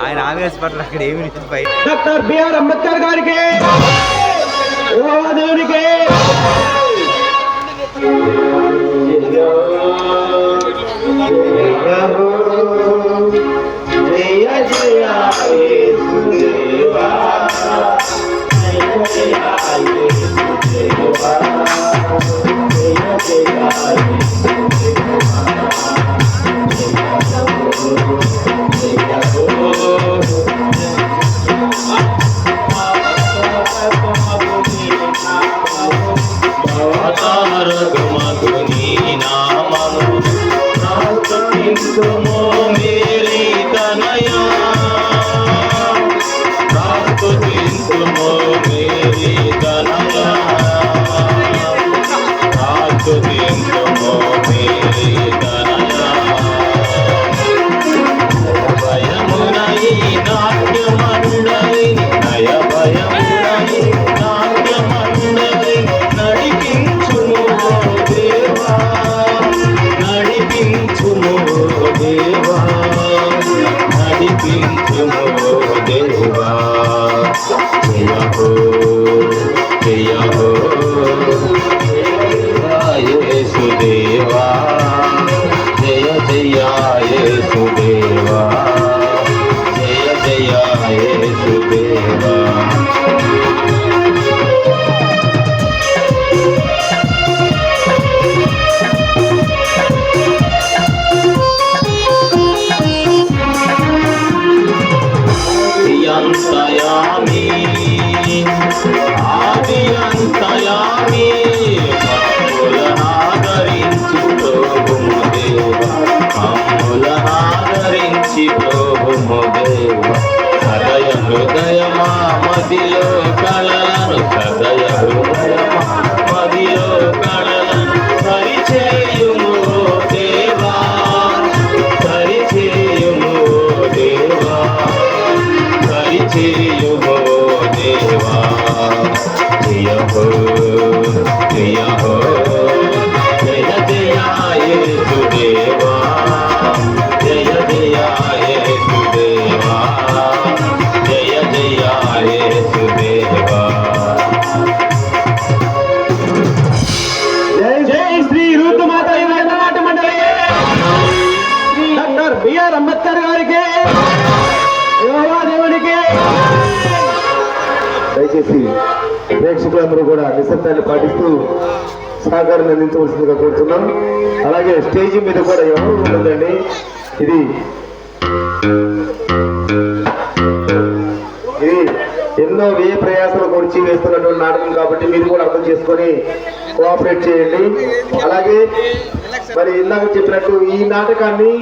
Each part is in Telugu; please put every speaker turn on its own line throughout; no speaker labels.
ఆయన ఆవేశపట్ల అక్కడ ఏమి పై
డాక్టర్ బిఆర్ అంబేద్కర్ గారికి దేవునికి అంబేద్కర్ గారికి దేవునికి. దయచేసి ప్రేక్షకులందరూ కూడా నిశ్శబ్దాన్ని పాటిస్తూ సహకారం అందించవలసిందిగా కోరుతున్నాం. అలాగే స్టేజీ మీద కూడా ఎవరు ఉండదండి. ఇది ఎన్నో వ్యయ ప్రయాసాలు కొడిచి వేస్తున్నటువంటి నాటకం కాబట్టి మీరు కూడా అర్థం చేసుకొని కోఆపరేట్ చేయండి. అలాగే మరి ఇందాక చెప్పినట్టు ఈ నాటకాన్ని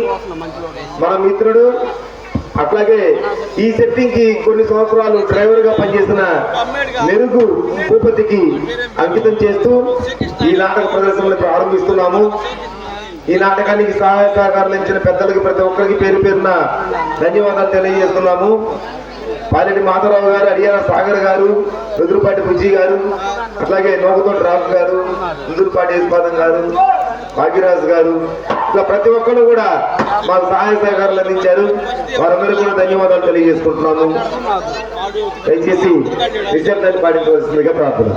మన మిత్రుడు అట్లాగే ఈ సెట్టింగ్ కి కొన్ని సంవత్సరాలు డ్రైవర్ గా పనిచేసిన మెరుగు భూపతికి అంకితం చేస్తూ ఈ నాటక ప్రదర్శనలు ప్రారంభిస్తున్నాము. ఈ నాటకానికి సహాయ సహకారాలు ఇచ్చిన పెద్దలకి ప్రతి ఒక్కరికి పేరు పేరున ధన్యవాదాలు తెలియజేస్తున్నాము. పాలెటి మాధవరావు గారు, అడియాల సాగర్ గారు, రుద్రుపాటి బుజ్జి గారు, అట్లాగే నోగుతోటి రాజు గారు, రుద్రుపాటి యశ్పాదం గారు, భాగ్యరాజు గారు, ఇట్లా ప్రతి ఒక్కరు కూడా మాకు సహాయ సహకారాలు అందించారు. వారందరూ కూడా ధన్యవాదాలు తెలియజేసుకుంటున్నాము. దయచేసి నిశ్శబ్దాన్ని పాటించవలసిందిగా ప్రార్థన.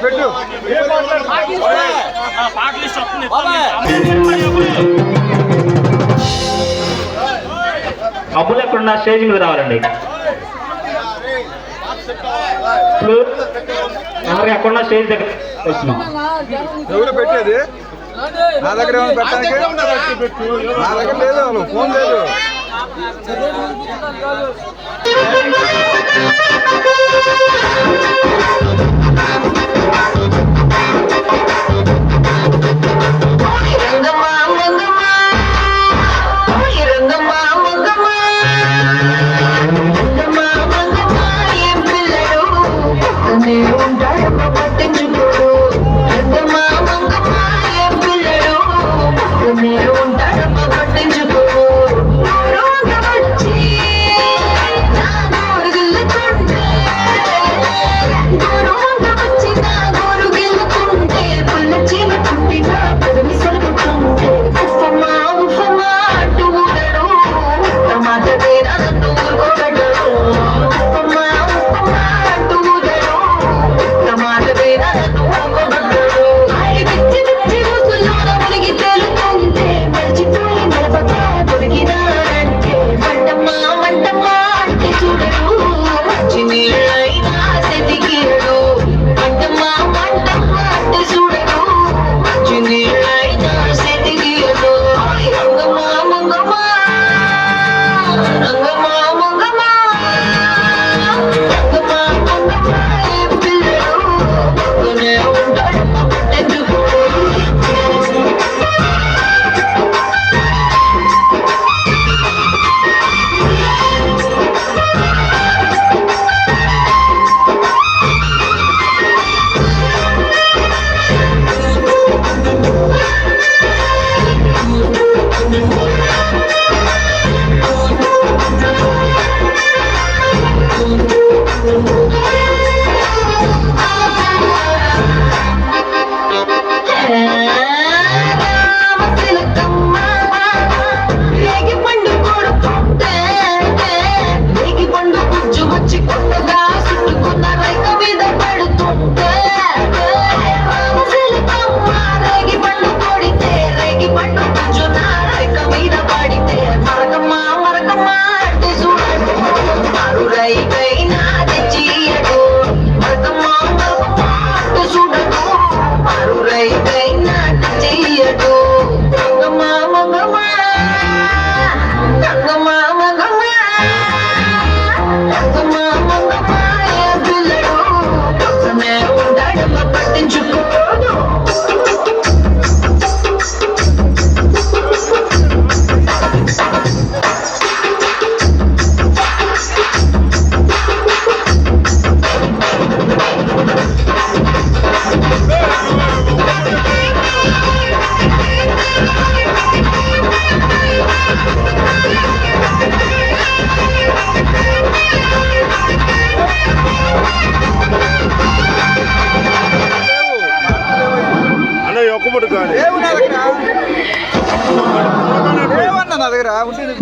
పెట్టు.
అప్పులు ఎక్కడున్న స్టేజ్ మీద రావాలండి. ఎవరికి ఎక్కడున్న స్టేజ్ దగ్గర వస్తున్నాం.
ఎవరు పెట్టేది నా దగ్గర ఏమైనా పెట్టడానికి నా దగ్గర లేదు, ఫోన్ లేదు.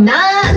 నా దగ్గర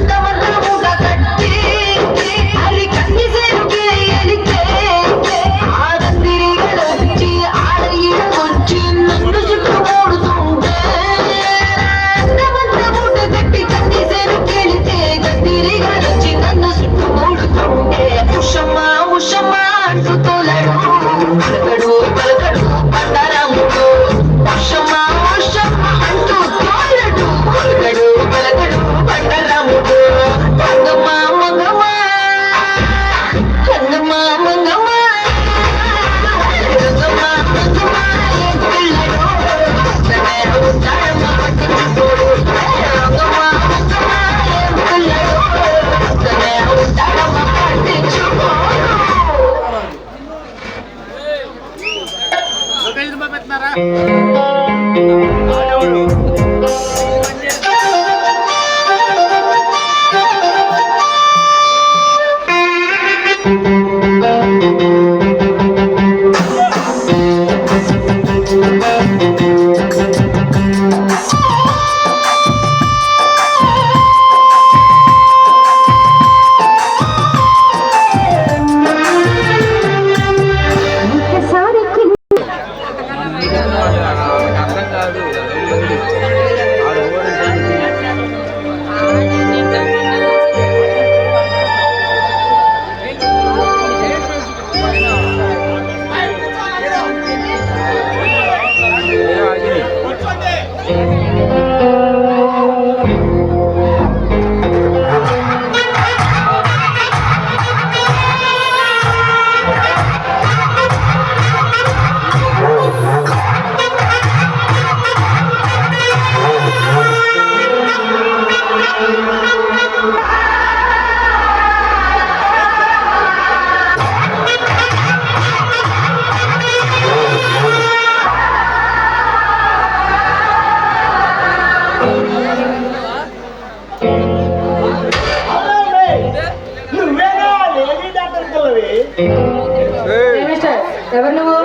ఎవరు నువ్వు?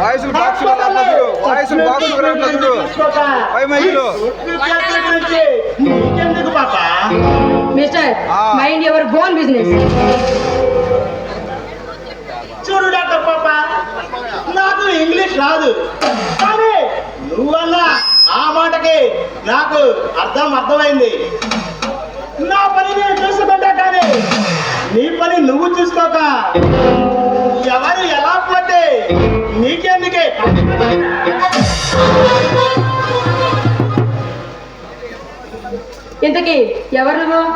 Voice box voice box
mister mind your bone business.
చూడు డాక్టర్ పాప, నాకు ఇంగ్లీష్ రాదు, కానీ నువ్వన్నా ఆ మాటకి నాకు అర్థమైంది. నా పని నేను చూసుకుంటా, కానీ నీ పని నువ్వు చూసుకోక ఎవరు ఎలా పోతే నీకెందుకే?
ఇంతకీ ఎవరు నువ్వు?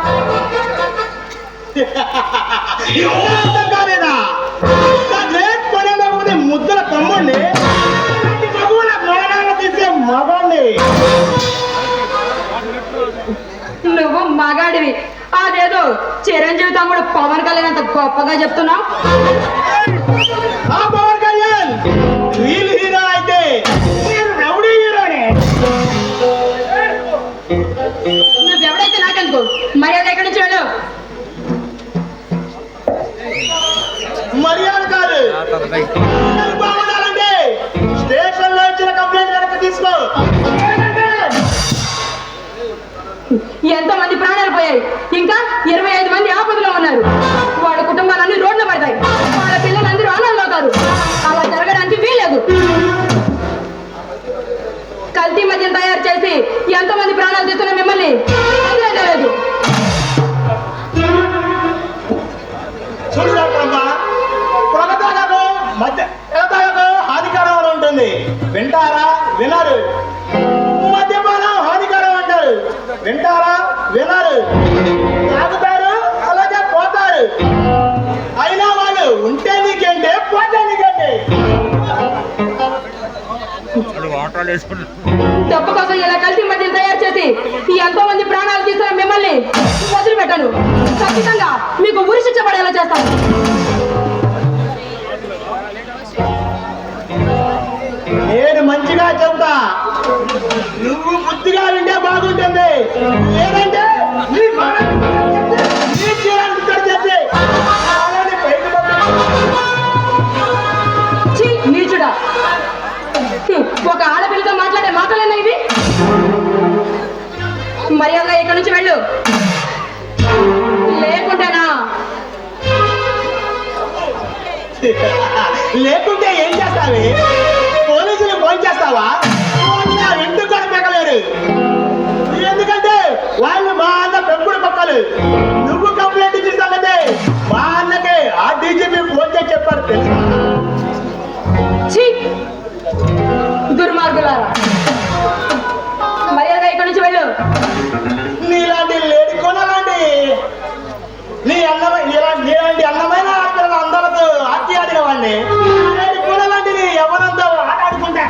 కాలేదా? ముద్దుల తమ్ముడిని, మగువుల మరణాలు తీసే మగాడిని.
నువ్వు మగాడివి, అదేదో చిరంజీవి తమ్ముడు పవన్ కళ్యాణ్ అంత గొప్పగా చెప్తున్నావు.
ఆ పవన్ కళ్యాణ్ రీల్ హీరో అయితే నేను రౌడీ హీరోనే.
నువ్వెవడైతే నాకెందుకు, మర్యాద ఎక్కడి నుంచి వెళ్ళు.
మర్యాద కాదు, బాగుండాలంటే స్టేషన్ లో ఇచ్చిన కంప్లైంట్ వెనక్కి తీసుకో.
ఎంతో మంది ప్రాణాలు పోయాయి, ఇంకా 25 మంది ఆపదలో ఉన్నారు. వాళ్ళ కుటుంబాలన్నీ రోడ్ల పడతాయి, వాళ్ళ పిల్లలందరూ ఆనందంలో అవుతారు. అలా జరగడానికి వీల్లేదు. కల్తీ మద్యం తయారు చేసి ఎంతో మంది ప్రాణాలు తీస్తున్న మిమ్మల్ని వదిలేయలేదు.
చూడు డాక్టరమ్మా, పొగ తాగకు, మధ్య తాగకు హానికరం అని ఉంటుంది. వింటారా? వినరు. మద్యపానం హానికరం అంటారు. వింటారా? వినరు. తాగుతారు, అలాగే పోతారు. అయినా వాళ్ళు ఉంటే నీకేంటి, పోతే నీకేంటి?
డబ్బు కోసం ఇలా కల్తీ మద్యం తయారు చేసి ఎంతో మంది ప్రాణాలు తీస్తున్న మిమ్మల్ని వదిలిపెట్టను. ఖచ్చితంగా మీకు ఉరి శిక్ష పడేలా చేస్తాను.
నేను మంచిగా చెబుతా, నువ్వు బుద్ధిగా వింటే బాగుంటుంది. లేదంటే నీ
నీచుడా, ఒక ఆడపిల్లతో మాట్లాడే మాటలేనా ఇవి? మర్యాదగా ఇక్కడి నుంచి వెళ్ళు, లేకుంటేనా?
లేకుంటే ఏం చేస్తావి? పోలీసులు ఫోన్ చేస్తావా? ఎందుకు కనిపెట్టలేరు? ఎందుకంటే వాళ్ళు మా అన్న పెంపుడు పక్కలు. నువ్వు కంప్లైంట్ ఇచ్చిన సంగతి మా అన్నకి ఆ డీజీపీ ఫోన్ చేసి చెప్పారు, తెలుసా?
దుర్మార్గులారా, మర్యాదగా ఇక్కడి నుంచి వెళ్ళు.
నీలాంటి లేడి కొనాలండి, నీలాంటి అందమైన ఆడపిల్లల అందరితో ఆర్తి ఆడిన వాడిని లేడి కొనాలంటిది ఎవరంతా ఆట ఆడుకుంటా.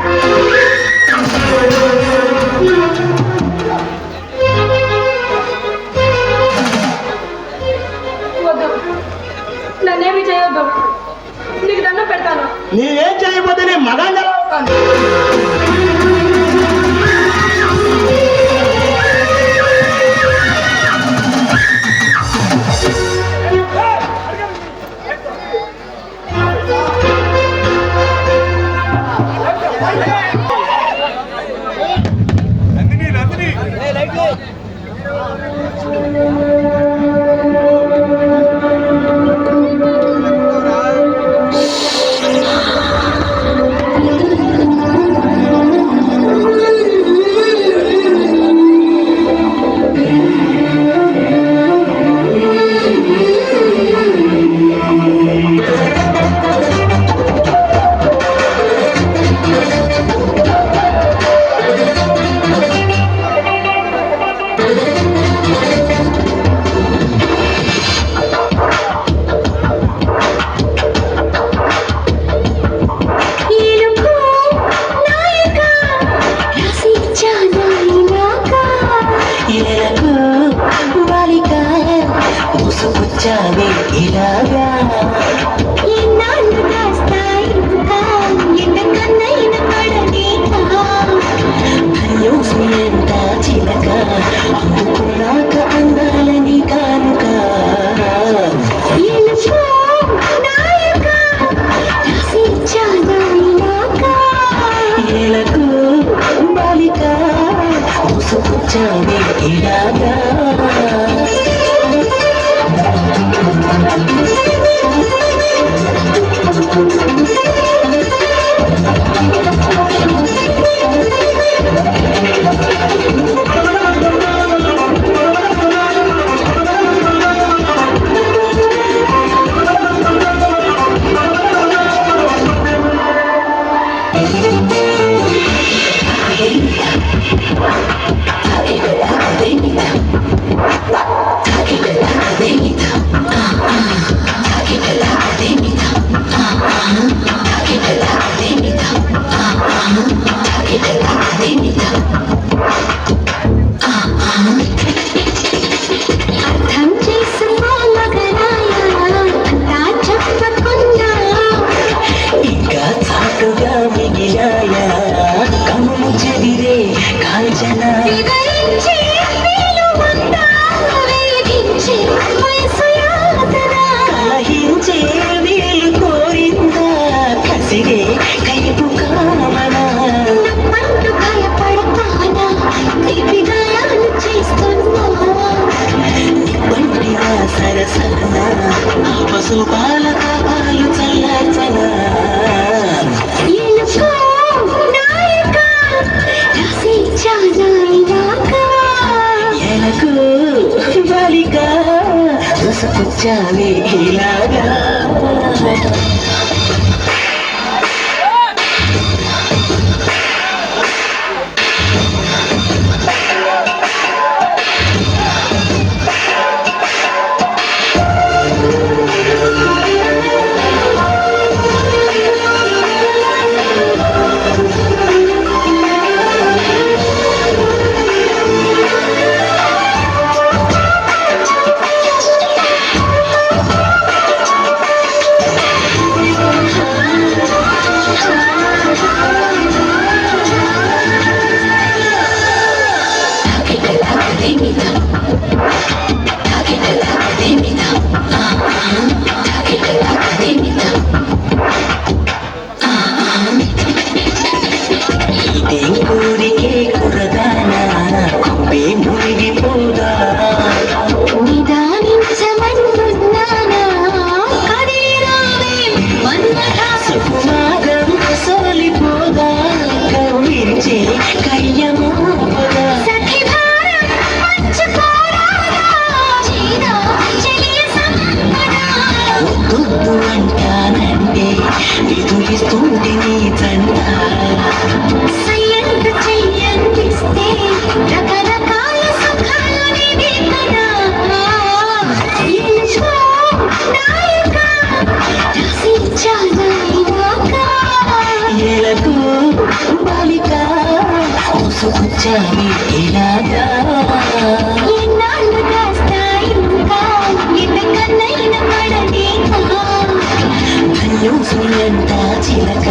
వద్దు, నన్నేమి చేయొద్దు, నీకు దండం పెడతాను.
నీవేం చేయకపోతే నీ మగాన్ని ఎలా అవుతాను?
సూచన వివరించి వీలుమంతా వేధించే వయసు యాతన కలహించే వీలు కోరిందా కసిరే కైపు కామన నమ్మంటూ భయపడతానా తీపి గాయాలు చేస్తున్నా నిబండిగా సరసన పశు పాలక పాలు చల్లచన ఎలుకో నాయక రసించానా ఇలాగా ఎలకు బాలిక రసపుచ్చావే ఇలాగా చిలక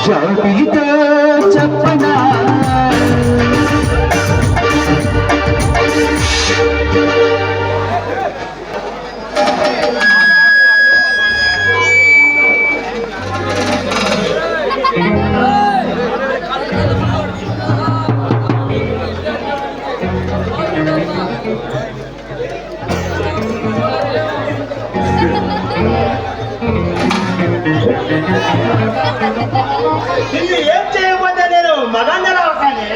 జాబిలితో చెప్పనా ఏం చేయకపోతే నేను మగాంజలా అవుతానే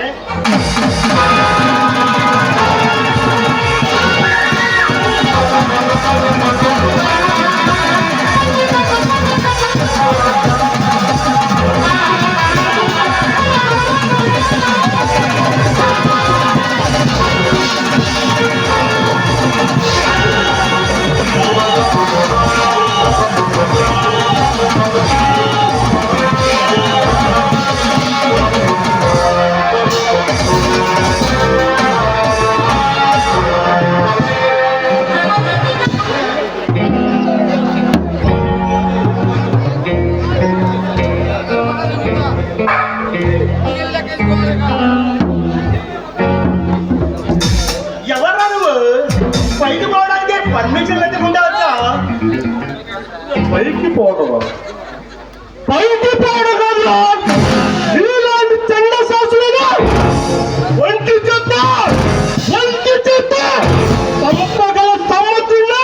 ఎవర్రా నువ్వు పైకి పోవడానికి పర్మిషన్ లేకుండా వచ్చా పైకి పోవడం ఇలాంటి చెండ శాస్త్రులు ఒంటి చెత్త సంపగల సమ్మతిలో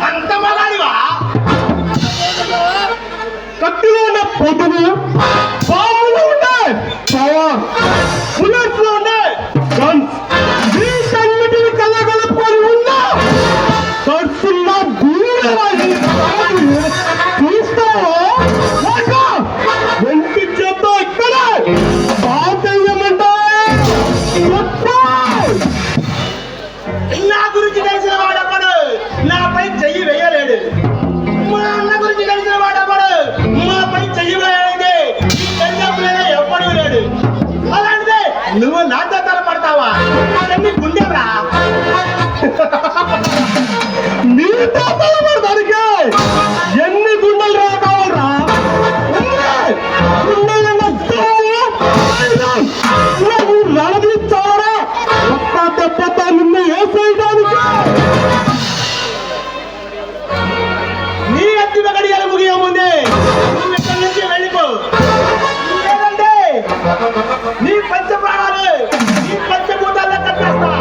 అంత మగాడివా కత్తిలో ఉన్న పొదుగు బాంబులు ఉన్నాయి పవర్ బుల్లెట్స్ లో ఉన్నాయి గన్స్ వీటన్నిటిని కలగలుపుకొని ఉన్నా ఖర్చుల్లో దూరవాలి నువ్వు నాతో తలపడతావా అదన్నీ గుండెరా
మీతో తలపడడానికి ఎన్ని గుండెలు రా కావాలరా రణదీస్తారా ఒక్క దెబ్బతో నిన్ను వేసేయడానికి
నీ అత్తి గడియాలు ముగియ ముందే నువ్వు ఇక్కడి నుంచి వెళ్ళిపో లేదంటే నీ పంచ ప్రాణాలు నీ పంచభూతాల్లో కట్టేస్తా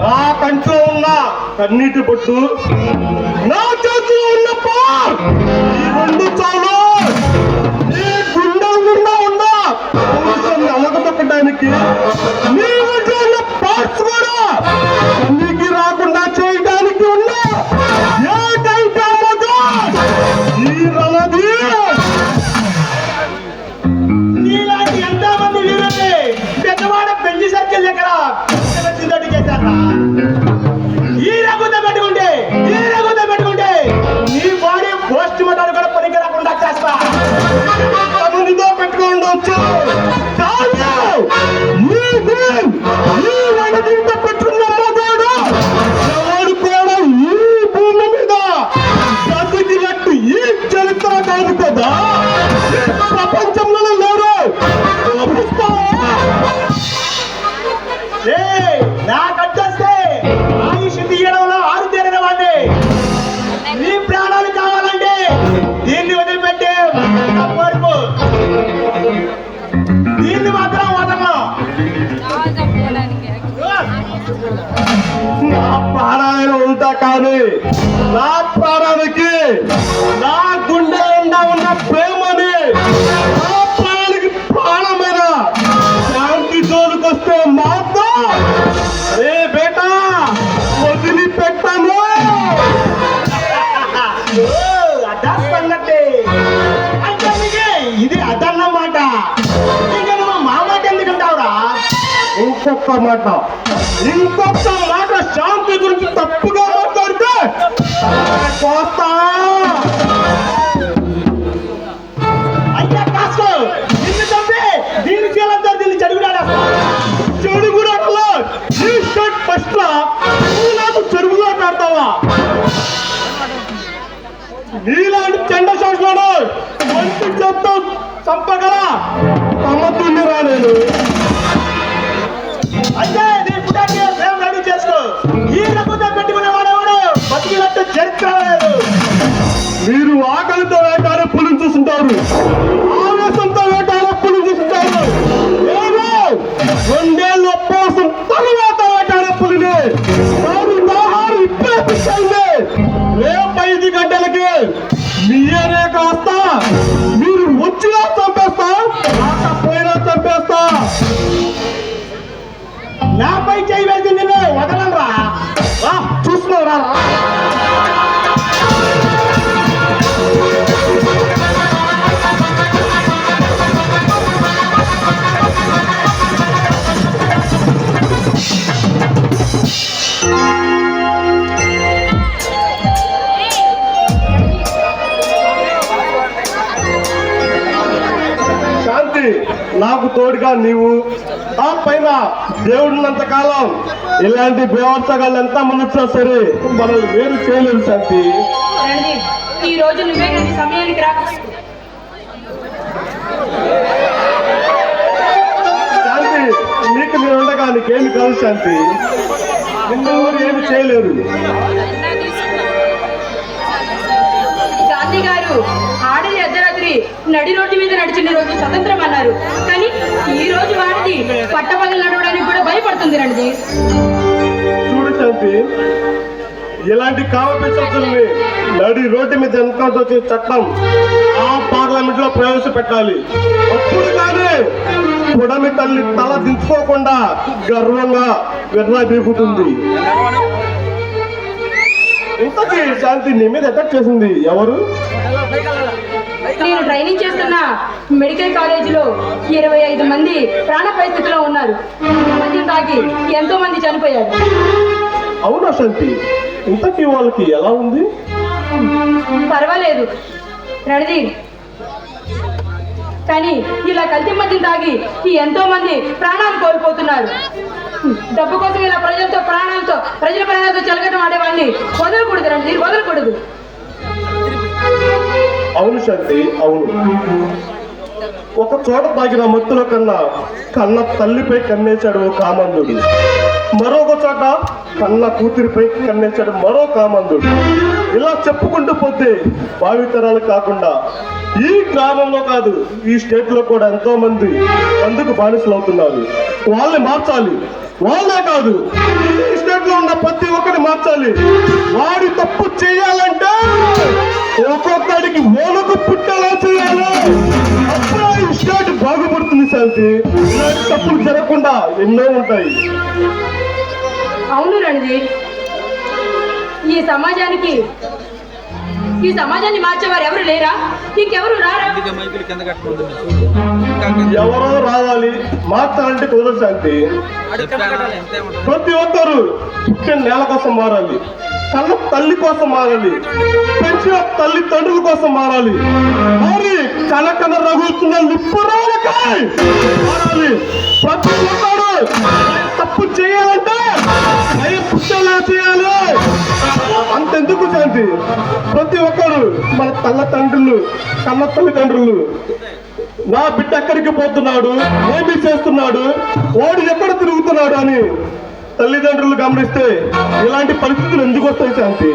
నా కంట్లో ఉన్న కన్నీటి పొట్టు నా చేతిలో ఉన్న పార్ ఈ రెండు చాలు నీ గుండె గుండా ఉన్న అలగదొక్కడానికి నీ మధ్య ఉన్న పార్ట్స్ కూడా నీకు రాకుండా చేయడానికి ఉన్న ఏకైక మగ ఈ రణది
నీలాంటి ఎంతో మంది వీరుల్ని పెద్దవాడ పెళ్లి సర్కిల్ దగ్గర చిన్నటి చేశారా ఈ రఘుతో పెట్టుకుంటే నీ బాడీ పోస్ట్ మార్టం కూడా పనికి రాకుండా చేస్తా
తమనితో పెట్టుకోండి వచ్చు ఈ రణదీత పెట్టుకున్న మగాడు ఎవడు కూడా ఈ భూమి మీద బతికినట్టు ఈ చరిత్ర కాదు కదా ప్రపంచంలో లేరు
నాకట్టేస్తే ఆయుష్ తీయడంలో ఆరు తీరిన వాడిని నీ ప్రాణాలు కావాలంటే దీన్ని వదిలిపెట్టే కోరుకు దీన్ని మాత్రం వదలను
నా ప్రాణాలైన ఉంటా కానీ నా ప్రాణానికి నా గుండె నిండా ఉన్న ప్రేమని నా ప్రాణానికి ప్రాణమైన శాంతి జోలికొస్తే మాత్రం రే బేటా వదిలిపెట్టాను
అదా సంగతి అంటే ఇది అదన్నమాట ఇక నువ్వు మా మాట ఎందుకంటావురా
ఇంకొక మాట శాంతి గురించి తప్పుగా మాట్లాడితే కోస్తా
అయ్యా కాసుకో నిన్ను చంపి దీన్ని చేయాలంతా దీన్ని చెడుగుడాడేస్తా
చెడుగుడలో ఈ షర్ట్ ఫస్ట్ నువ్వు నాకు చెరువులో పెడతావా నీలాంటి చెండ శాసనాలు మంచి చెత్త చంపగల సమతుల్ని రాలేదు
అంటే నీ పుట్టానికి ప్రేమ రెడీ చేసుకో ఈ రకంగా పెట్టుకునే వాడేవాడు బతికినట్టు చరిత్ర లేదు
మీరు ఆకలితో వేటాడే పులిని చూస్తుంటారు ఆవేశంతో వేటాడే పులిని చూస్తుంటారు నేను 2 ఏళ్ళ ఉపవాసం తరువాత వేటాడే పులిని నాడు ఆహారం ఇప్పుడే పిచ్చింది రేపు 5 గంటలకి మీరే కాస్తా మీరు వచ్చినా చంపేస్తా రాకపోయినా చంపేస్తా
నాపై చేయి వేసి నిన్ను వదలరా
చూస్తున్నారా శాంతి నాకు తోడుగా నీవు ఆ పైన దేవుడినంత కాలం ఇలాంటి బేవర్తగాళ్ళు ఎంత మనొచ్చా సరే మనల్ని వేరు చేయలేరు శాంతి
రణదీప్, ఈ రోజు నువ్వే నీ సమయానికి రా.
శాంతి నీకు నేను ఉండగా నీకేమి కాదు శాంతి నిన్నెవరు ఏమి చేయలేరు
గాంధీ గారు ఆడది అర్ధరాత్రి నడి రోడ్డు మీద నడిచిన రోజు స్వతంత్రం అన్నారు. కానీ ఈ రోజు వాడిది పట్టపగలు నడవడానికి కూడా భయపడుతుంది రణదీప్.
చూడు శాంతి ఇలాంటి కామపిచ్చుల్ని నడి రోడ్డు మీద ఎన్కౌంటర్ చేసే చట్టం ఆ పార్లమెంట్ లో ప్రవేశపెట్టాలి. అప్పుడు కానీ పుడమి తల్లి తల దించుకోకుండా గర్వంగా విర్రబీగుతుంది. ఇంతకీ శాంతి నీ మీద అటాక్ చేసింది ఎవరు?
నేను ట్రైనింగ్ చేస్తున్న మెడికల్ కాలేజీలో 25 మంది ప్రాణాపాయ స్థితిలో ఉన్నారు. మద్యం తాగి ఎంతో మంది చనిపోయారు.
అవునా శాంతి? ఇంతకీ వాళ్ళకి ఎలా ఉంది?
పర్వాలేదు రణదీప్. కానీ ఇలా కల్తీ మద్యం తాగి ఎంతో మంది ప్రాణాలు కోల్పోతున్నారు. డబ్బు కోసం ఇలా ప్రజల ప్రాణాలతో చెలగటం ఆడేవాడిని వదలకూడదు రండి, వదలకూడదు.
అవును శాంతి, అవును. ఒక చోట తాగిన మత్తుల కన్నా కన్న తల్లిపై కన్నేశాడు ఓ కామందుడు, మరొక చోట కన్న కూతురిపై కన్నేశాడు మరో కామందుడు. ఇలా చెప్పుకుంటూ పోతే భావితరాలు కాకుండా ఈ గ్రామంలో కాదు, ఈ స్టేట్ లో కూడా ఎంతో మంది అందుకు బానిసలు అవుతున్నారు. వాళ్ళని మార్చాలి. వాళ్ళే కాదు, ఈ స్టేట్ లో ఉన్న ప్రతి ఒక్కరిని మార్చాలి. వాడి తప్పు చేయాలంటే ఒక్కొక్కడికి ఓలకు పుట్టేలా చేయాలి. అప్పుడే ఈ స్టేట్ బాగుపడుతుంది శాంతి. ఇలాంటి తప్పులు జరగకుండా ఎన్నో ఉంటాయి.
అవును రణదీప్, ఈ సమాజాన్ని మార్చేవారు ఎవరు లేరా? ఇంకెవరు రారా?
ఎవరో రావాలి, మార్చాలంటే కుదరదు శాంతి. ప్రతి ఒక్కరు పుట్టిన నేల కోసం మారాలి, కన్న తల్లి కోసం మారాలి, పెంచిన తల్లిదండ్రుల కోసం మారాలి, మరి కనకన రగులుతున్న నిప్పురాలకాయ మారాలి. ప్రతి ఒక్కరు తప్పు చేయాలంటే భయం పుట్టేలా చేయాలి. అంతెందుకు శాంతి, ప్రతి ఒక్కరు మన కన్న తల్లిదండ్రులు నా బిడ్డ ఎక్కడికి పోతున్నాడు, ఏమి చేస్తున్నాడు, వాడు ఎక్కడ తిరుగుతున్నాడు అని తల్లిదండ్రులు గమనిస్తే ఇలాంటి పరిస్థితులు ఎందుకు వస్తాయి శాంతి?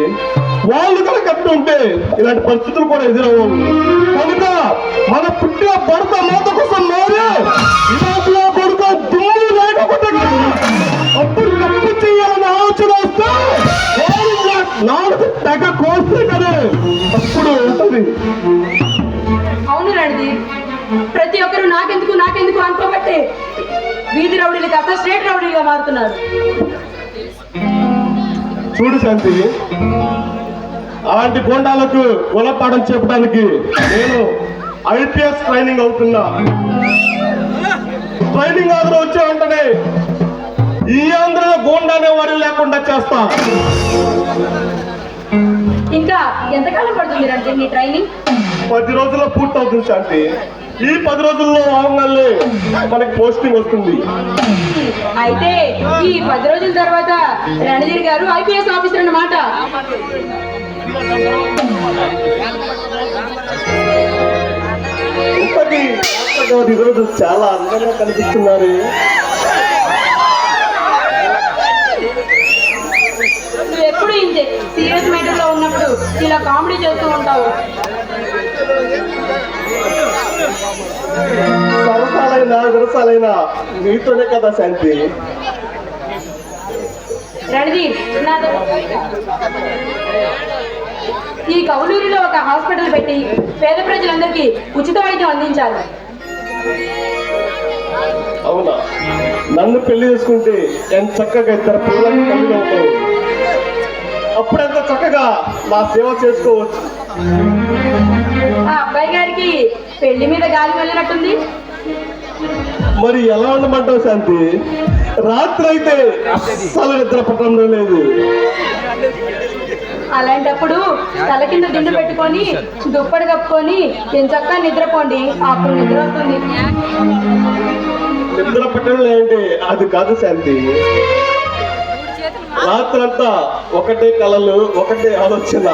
వాళ్ళు కనుక ఉంటే ఇలాంటి పరిస్థితులు కూడా ఎదురవ్వవు. కనుక మన పుట్టిన భర్త మాత కోసం మారి ఇలాంటిలో కొడుకు దుమ్ము లేకపోతే అప్పుడు తప్పు చేయాలని ఆలోచన వస్తే నాలుగు తెగ కోస్తే కదా అప్పుడు ఉంటుంది.
అవును రణదీప్, ప్రతి ఒక్కరు నాకెందుకు అనుకోబట్టే వీధి రౌడీలు కాస్త స్ట్రేట్ రౌడీలుగా మారుతున్నారు.
చూడు శాంతి, అలాంటి గోండాలకు గుణపాఠం చెప్పడానికి నేను ఐపీఎస్ ట్రైనింగ్ అవుతున్నా. ట్రైనింగ్ ఆంధ్ర వచ్చే వెంటనే ఈ ఆంధ్రలో గోండానే వాడు లేకుండా చేస్తా.
ఇంకా ఎంతకాలం పడుతుంది రండి నీ ట్రైనింగ్?
10 రోజుల్లో పూర్తవుతుంది శాంతి. ఈ 10 రోజుల్లో అవగానే మనకి పోస్టింగ్ వస్తుంది.
అయితే ఈ 10 రోజుల తర్వాత రణధీర్ గారు ఐపీఎస్ ఆఫీసర్ అన్నమాట.
ఈరోజు చాలా అందంగా కనిపిస్తున్నారు.
నువ్వు ఎప్పుడు ఇంతే సీరియస్ మ్యాటర్ లో ఉన్నప్పుడు ఇలా కామెడీ చేస్తూ ఉంటావు.
విరసాలైనా నీతోనే కదా శాంతి.
రణధీర్, ఈ కౌలూరులో ఒక హాస్పిటల్ పెట్టి పేద ప్రజలందరికీ ఉచిత వైద్యం అందించాలి.
అవునా? నన్ను పెళ్లి చేసుకుంటే ఎంత చక్కగా ఇద్దరు పిల్లలకి తల్లి అవుతావు. అప్పుడెంత చక్కగా నా సేవ చేసుకోవచ్చు.
ఆ అబ్బాయి గారికి పెళ్లి మీద గాలి వెళ్ళినట్టుంది.
మరి ఎలా ఉండమంటావు శాంతి? రాత్రి అయితే అస్సలు నిద్ర పట్టడం లేదు.
అలాంటప్పుడు తల కింద దిండు పెట్టుకొని దుప్పటి కప్పుకొని ఎంచక్కా నిద్రపోండి, అప్పుడు నిద్ర వస్తుంది.
నిద్ర పట్టడం లేదంటే అది కాదు శాంతి. రాత్రంతా ఒకటే కళలు, ఒకటే ఆలోచన.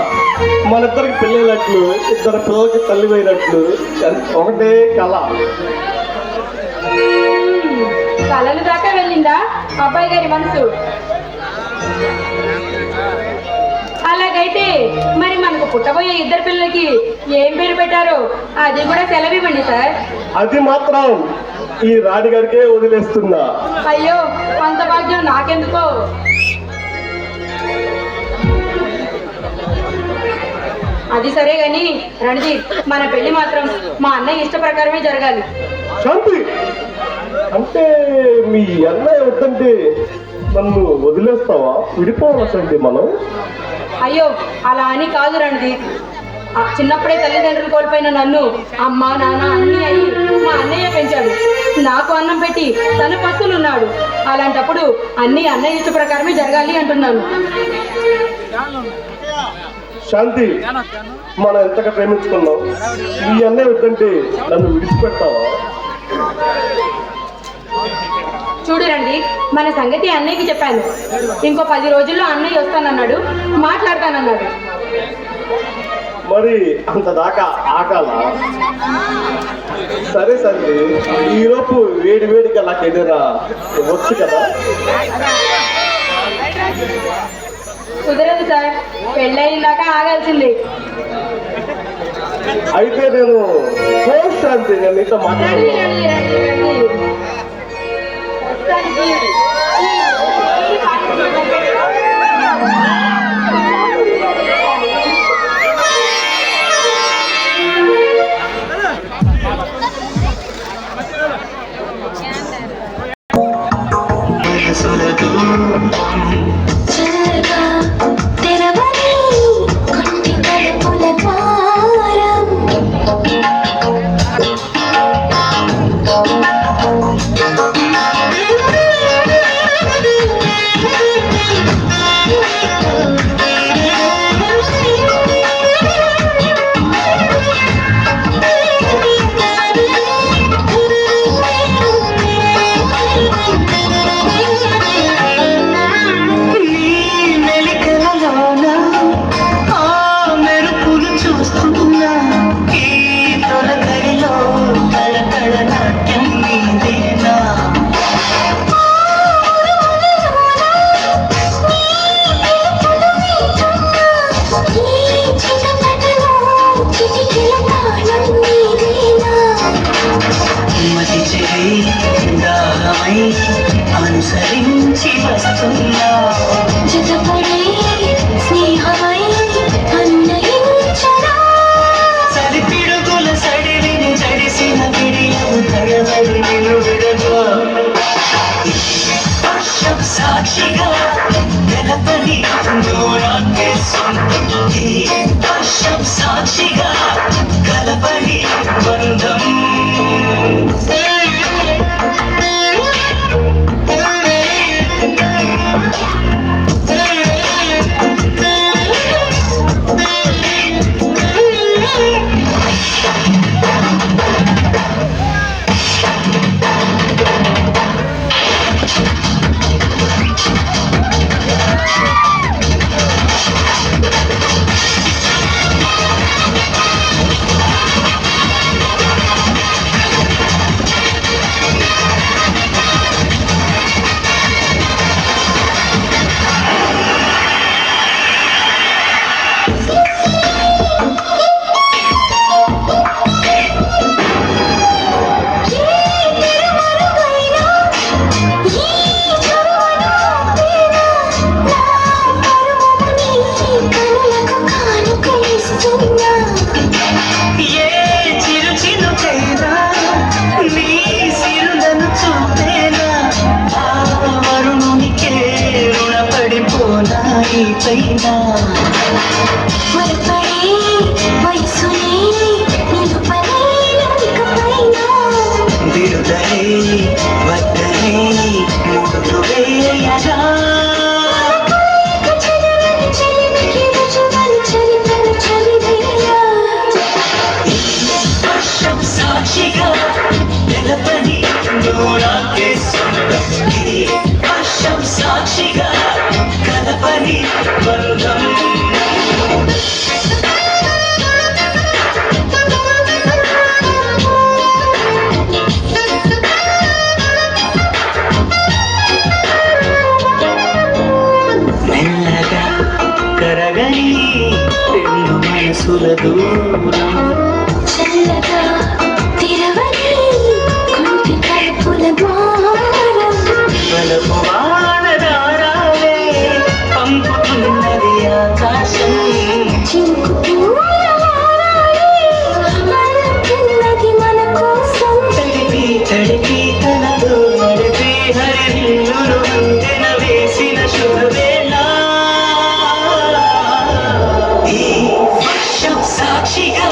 మన ఇద్దరికి పెళ్ళైనట్లు, ఇద్దరు పిల్లలకి తల్లి పోయినట్లు ఒకటే కళ.
కళలు దాకా వెళ్ళిందా అబ్బాయి గారి మనసు? అలాగైతే మరి మనకు పుట్టబోయే ఇద్దరు పిల్లలకి ఏం పేరు పెట్టారో అది కూడా సెలవివ్వండి సార్.
అది మాత్రం ఈ రాణి గారికే వదిలేస్తున్నా.
అయ్యో, అంత భాగ్యం నాకెందుకో. అది సరే గాని రణదీప్, మన పెళ్లి మాత్రం మా అన్నయ్య ఇష్ట ప్రకారమే జరగాలి.
శాంతి, అంటే మీ అన్నయ్య వద్దంటే నన్ను వదిలేస్తావా? విడిపోవాలా శాంతి మనం?
అయ్యో, అలా అని కాదు రణదీప్. చిన్నప్పుడే తల్లిదండ్రులు కోల్పోయిన నన్ను అమ్మ నాన్న అన్ని అయ్యి మా అన్నయ్య పెంచాడు. నాకు అన్నం పెట్టి తన పస్తులున్నాడు. అలాంటప్పుడు అన్ని అన్నయ్య ఇష్ట ప్రకారమే జరగాలి అంటున్నాను.
శాంతి, మనం ఎంతగా ప్రేమించుకున్నాం. ఈ అన్నయ్య వద్దంటే నన్ను విడిచిపెడతావా?
చూడురండి, మన సంగతి అన్నయ్యకి చెప్పాను. ఇంకో 10 రోజుల్లో అన్నయ్య వస్తానన్నాడు, మాట్లాడతానన్నాడు.
మరి అంత దాకా ఆకాల? సరే సరే, ఈలోపు వేడి వేడిగా నాకు ఏదైనా వచ్చు కదా.
కుదరదు సార్, పెళ్ళయిందాక ఆగాల్సిందే.
అయితే నేను శాంతి, నేను నీతో
రండి
మాట్లాడాలి.
రండి రండి రండి. ప్రస్తుతానికి
చల్లగా తెరవని కొంటి తలుపుల ద్వారం అనుసరించి వస్తున్నా జతపడే స్నేహమై అన్నయించరా సరిపిడుగుల సడివిని జడిసిన విడియము తడబడి నిలువిడగా వర్షం సాక్షిగా గెలపని దూరాన్ని సొంతం వర్షం సాక్షిగా గలపని బంధం సాక్షిగా నిలబడి దూరాకే వర్షం సాక్షిగా కలపని బంధం మెల్లగా కరగని రెండు మనసుల దూరం చల్లగా తిరవని కొంటి తలుపుల ద్వారం బలపు వానదారాలే పంపుతున్నది ఆకాశం చింకు పూలన్నది మన కోసం తడిపి తడిపి తనతో నడిపి హరివిల్లును వందెన వేసిన శుభవేళ ఈ వర్షం సాక్షిగా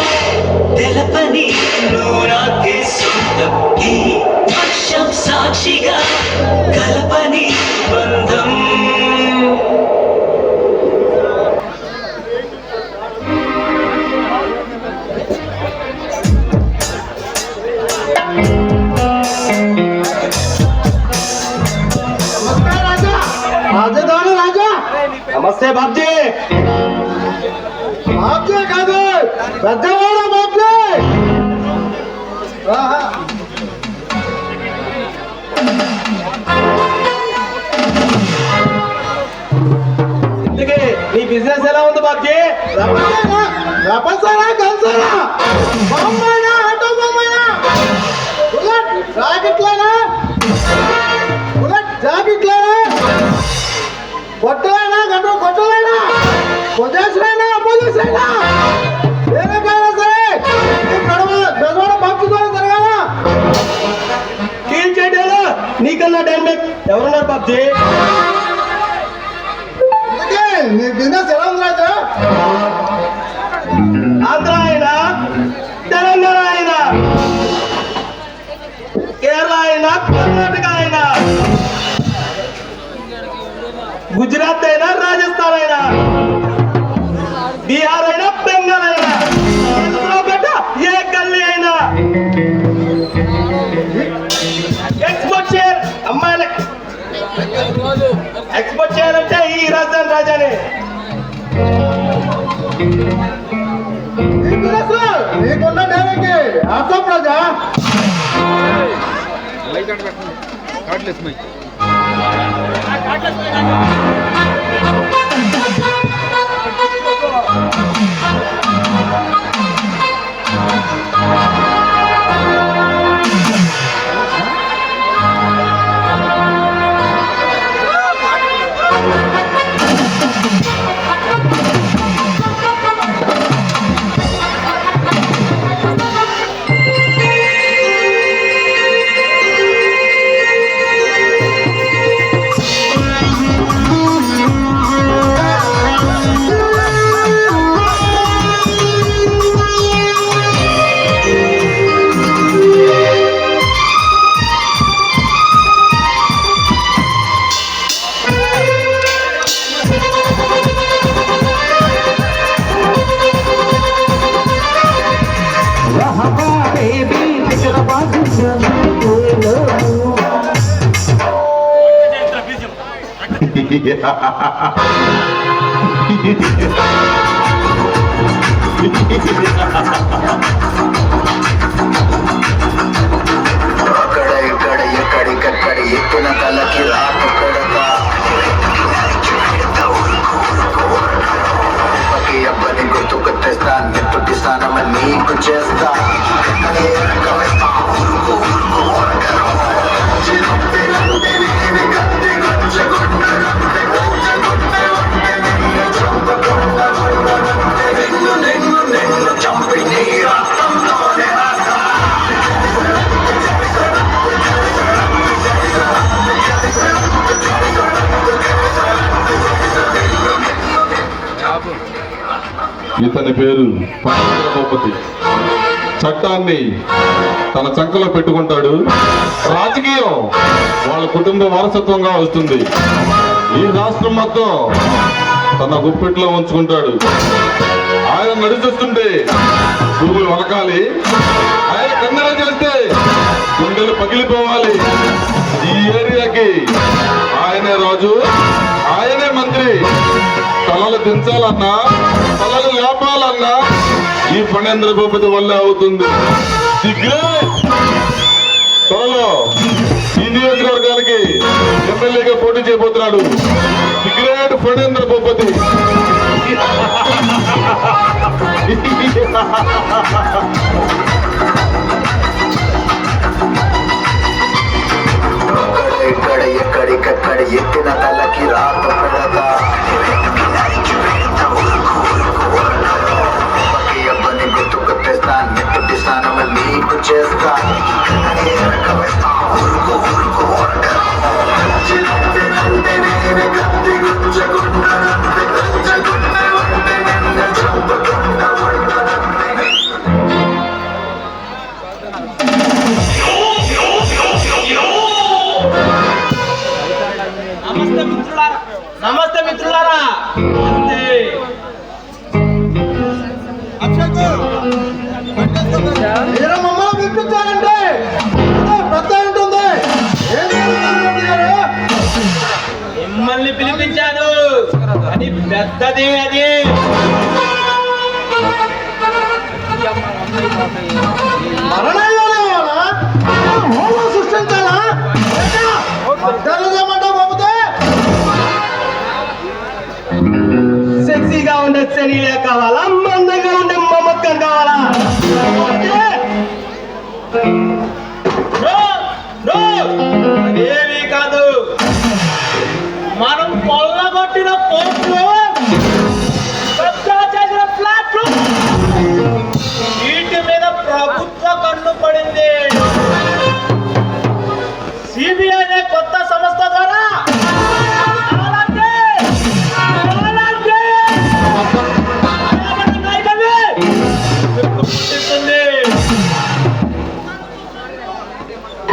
తెలపని నూరాకే సొంతం ఈ వర్షం సాక్షిగా కలపని బంధం
పెద్దవాడ బాబు ఇందుకే నీ బిజినెస్ ఎలా ఉంది బాబ్జీ? రపసారా కన్సారా బొమ్మనా ఆటో బొమ్మనా బుల్లెట్ రాకెట్లేనా బుల్లెట్ జాకెట్లేనా కొట్టలేనా గంట కొట్టలేనా పొజెస్లేనా పొజెస్లేనా ఏదైనా సరే బెజవాడ బాబ్జీ ద్వారా జరగాల కీల్ చేయడాలో నీకన్నా డైనమిక్ ఎవరున్నారు బాబ్జీ? నీ బిజినెస్ ఎలా ఉంది రాజా? ఆంధ్ర అయినా తెలంగాణ అయినా కేరళ అయినా కర్ణాటక అయినా గుజరాత్ అయినా రాజస్థాన్ అయినా బీహార్ అయినా బెంగాల్ అయినా ఏ గల్లీ అయినా ఎక్స్పోర్ట్ చేయాలి అమ్మాయిలకి ఎక్స్పోర్ట్ చేయాలంటే ఈ రాజధాని రాజానే. నీకున్న డైరెక్ట్ అర్థం రాజా
లైట్ అంటే పెట్టండి కార్డ్లెస్ మైక్
ఎక్కడికక్కడ ఎత్తిన తలకి రాత కొడతా అబ్బని గుర్తుకు తెస్తా నెత్తుటి స్నానం నీకు చేస్తా
ఇతని పేరు భూపతి. చట్టాన్ని తన చంకలో పెట్టుకుంటాడు. రాజకీయం వాళ్ళ కుటుంబ వారసత్వంగా వస్తుంది. ఈ రాష్ట్రం మొత్తం తన గుప్పిట్లో ఉంచుకుంటాడు. ఆయన నడిచేస్తుంటే పువ్వులు వలకాలి, ఆయన కన్నెర చేస్తే గుండెలు పగిలిపోవాలి. ఈ ఏరియాకి ఆయనే రాజు, ఆయనే మంత్రి. తలలు దించాలన్నా, తలలు లేపాలన్నా ఈ ఫణేంద్ర భూపతి వల్లే అవుతుంది. త్వరలో ఈ నియోజకవర్గానికి ఎమ్మెల్యేగా పోటీ చేయబోతున్నాడు ది గ్రేట్ ఫణేంద్ర భూపతి.
ఇక్కడ ఎక్కడికక్కడ ఎత్తిన తలకి రాత పెడతా అబ్బని గుర్తుకు తెస్తా నెత్తుటి స్నానం నీకు చేస్తా
నమస్తే మిత్రులారా. మీరు మమ్మల్ని పిలిపించారంటే పెద్ద ఉంటుంది. మిమ్మల్ని పిలిపించాను అని పెద్దది అది. అద్దాలు చేయమంటావు బాబుతో సెక్సీగా ఉండే శరీరే కావాలా మందంగా ఉండే మమక్కం కావాలా ఏమీ కాదు మనం పొల్లగొట్టిన పోట్లు చేసిన ఫ్లాట్లు వీటి మీద ప్రభుత్వ కన్ను పడింది సిబిఐ అనే కొత్త సంస్థ ద్వారా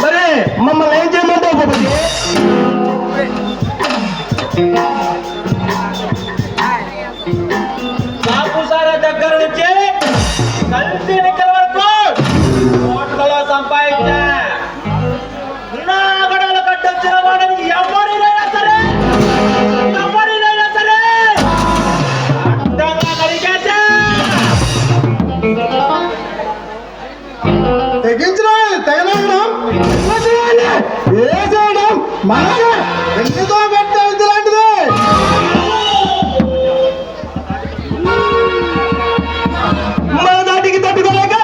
మరి మమ్మల్ని ఏం చేయమంటావు బాబుజీ కాపుసారా దగ్గర నుంచి కల్తీ ఎన్నికల వరకు కోట్లలో సంపాదించా నా గడలు కట్టొచ్చిన వాడిని ఎవరినైనా సరే అడ్డంగా నరికేసా తెగించడం తగలడం ఏ చేయడం మనకి ఎందుతో పెట్టే ఇలాంటిది మన దాటికి తట్టుకోలేక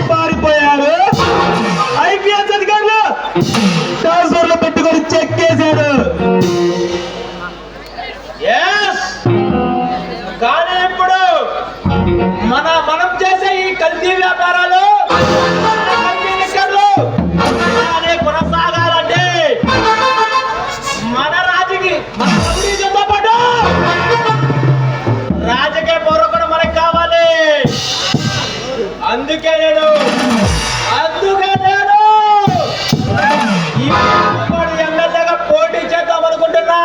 పారిపోయారు ఐపీఎస్ అధికారులు ట్రాన్స్ఫర్లో పెట్టుకొని చెక్ చేశాడు కానీ ఇప్పుడు మనం చేసే ఈ కల్తీ వ్యాపారాలు కొనసాగాలంటే మన అభివృద్ధితో పాటు రాజకీయ పౌరులు మనకు కావాలి అందుకే నేను ఎమ్మెల్యేగా పోటీ చేద్దాం అనుకుంటున్నా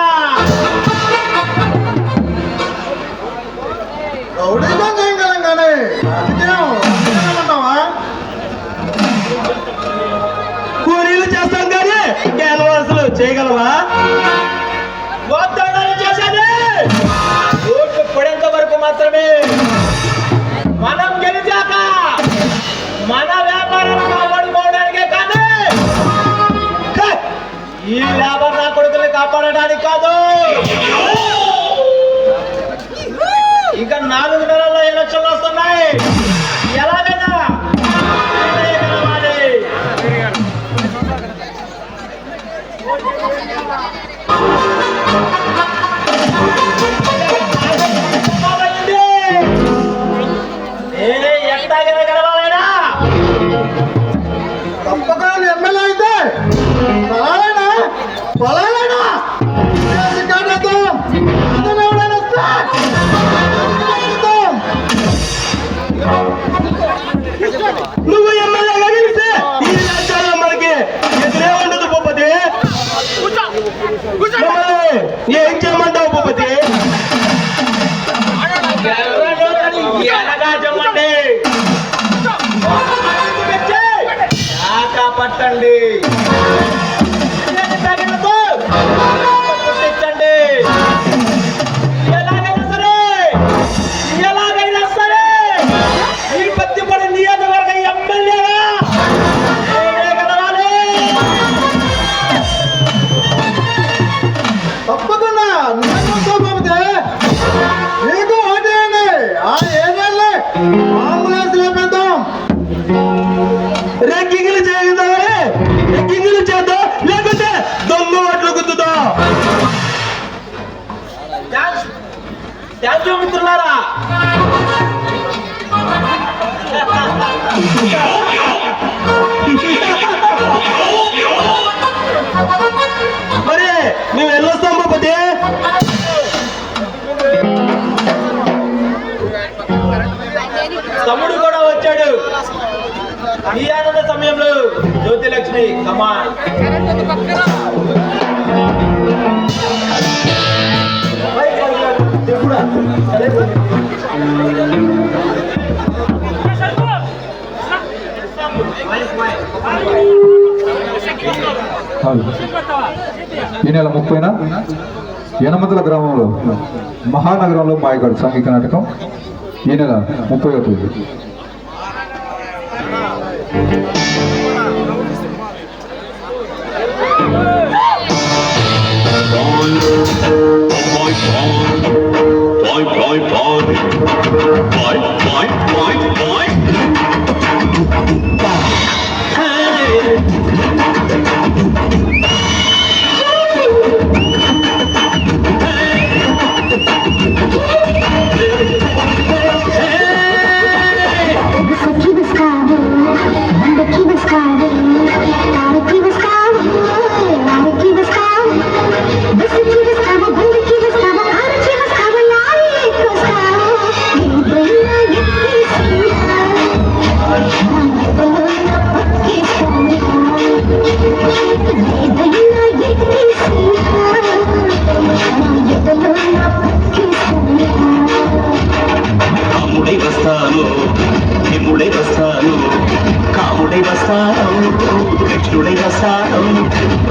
చేయగలంగానే కూలీలు చేస్తాం కానీ క్యాన్వాసులు చేయగలవా వాగ్దానాలు చేసేది ఓట్లు పడేంత వరకు మాత్రమే మనం గెలిచాక మన వ్యాపారం కాపాడుకోవడానికే కానీ ఈ వ్యాపారం నా కొడుకుల్ని కాపాడడానికి కాదు ఇంకా 4 నెలల్లో ఎలక్షన్లు వస్తున్నాయి ఎలాగైనా నేనే ఎట్టాగైనా గెలవాలైనా తప్పకుండా ఎమ్మెల్యే అయితే పొలాలైనా నువ్వు ఎమ్మెల్యేగా గెలిస్తే ఈ రాజ్యాల్లో మనకి ఎదురే ఉండదు భూపతి ఏం చేయమంటావు భూపతి చెప్పండి పట్టండి పుట్టించండి ఎలాగైనా సరే ఈ పత్తిపడి నియోజకవర్గ ఎమ్మెల్యేగా తప్పకుండా నీకు ఓటేయండి ఆ ఏరియాలో అంబులెన్స్ లేపేద్దాం ర్యాంకింగ్లు చేద్దాం ర్యాంకింగ్లు చేద్దాం లేకుంటే దొంగ ఓట్లు గుద్దుదాం థ్యాంక్ యూ మిత్రులారా మరి మేము వెళ్ళొస్తాం బాబతి తమ్ముడు కూడా వచ్చాడు ఈ ఆనంద సమయంలో జ్యోతిలక్ష్మి కమాన్
ఈ నెల 30న యనమదల గ్రామంలో మహానగరంలో మాయగాడు సాంఘిక నాటకం ఈ నెల 30వ తేదీ.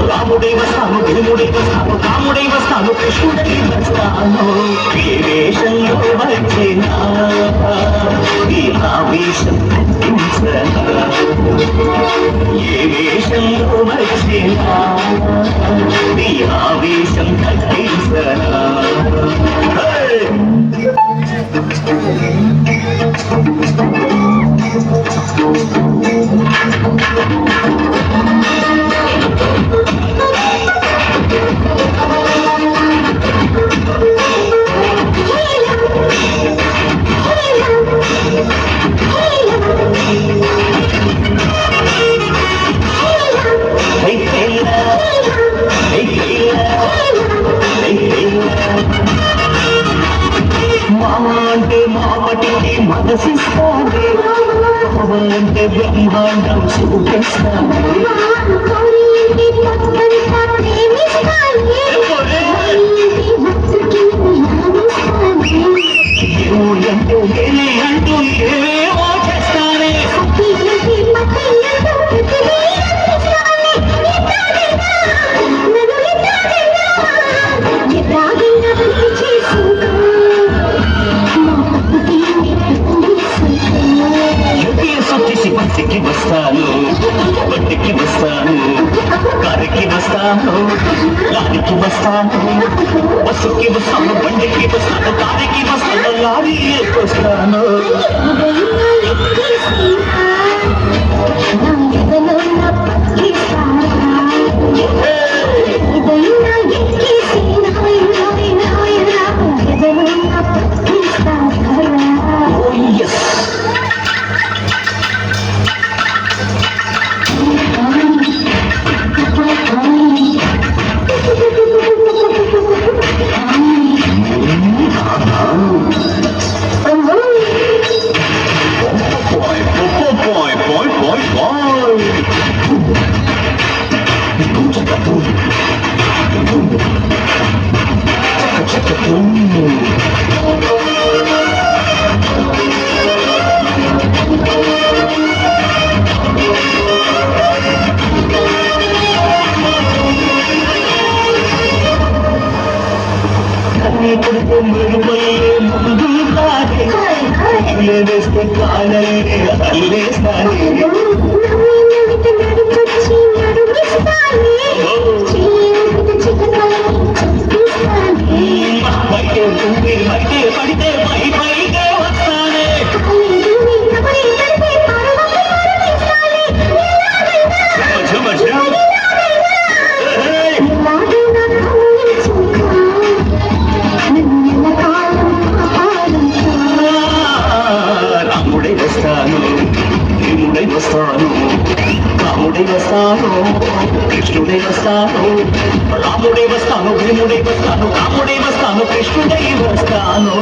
రాముడై వస్తాను భీముడై వస్తాను రాముడై వస్తాను కృష్ణుడై వస్తాను ఏ వేషంలో వచ్చేనా ఈ ఆవేశం తగ్గించనా ఏ వేషంలో వచ్చేనా ఈ ఆవేశం తగ్గించనా మామంటే మామటికి మనసిస్తానే అంటే బ్రహ్మాండం చూపిస్తానే అంటే నేనే అంటూ ఏవేవో చేస్తానే బస్సుకి వస్తాను బట్టికి వస్తాను కారుకి వస్తాను లారీకి వస్తాను బస్సుకి వస్తాను బండికి వస్తాను కారుకి వస్తాను లారీ వస్తాను వేస్తే కాలే అల్లేస్తానే బయటే పడితే పైకే వస్తానే రాముడై వస్తాను భీముడై వస్తాను రాముడై వస్తాను కృష్ణుడై వస్తాను రాముడై వస్తాను భీముడై వస్తాను రాముడై వస్తాను కృష్ణుడై వస్తాను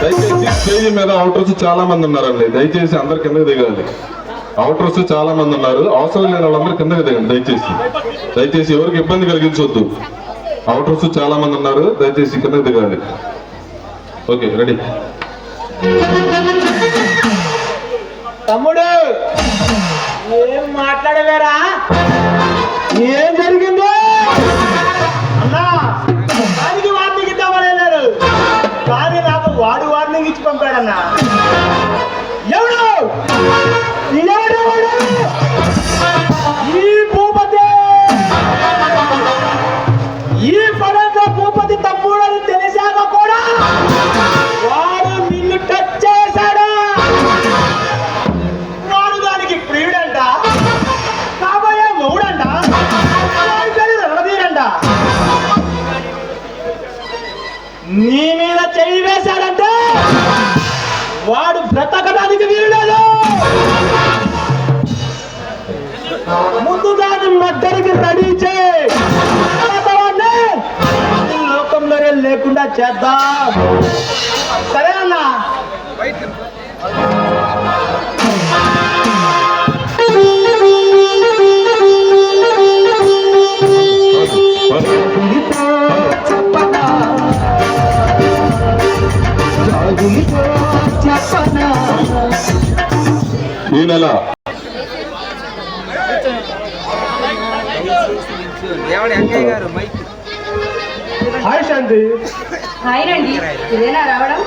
దయచేసి స్టేజ్ మీద అవుటర్స్ చాలా మంది ఉన్నారండి. దయచేసి అందరు కిందకి దిగాలి. అవుటర్స్ చాలా మంది ఉన్నారు. అవసరం లేని వాళ్ళందరూ కిందకి దిగండి దయచేసి ఎవరికి ఇబ్బంది కలిగించవద్దు. అవుటర్స్ చాలా మంది ఉన్నారు. దయచేసి కిందకి దిగాలి. Okay, ready.
తమ్ముడు ఏం మాట్లాడవేరా? ఏం జరిగింది అన్నా? దానికి వార్నింగ్ ఇద్దామని వెళ్ళారు, కానీ నాకు వాడు వార్నింగ్ ఇచ్చి పంపాడన్నా. ఎవడు ఈ భూపతి, ఈ పడంలో భూపతి తమ్ముడు అని తెలిసాక కూడా వాడు నిన్ను టచ్ చేశాడు. వాడు దానికి ప్రియుడంట, కాబోయే చేద్దాం. సరేనన్నా.
ఈ నెల
హాయ్ శాంతి.
హాయ్ రండి, ఇదేనా రావడం?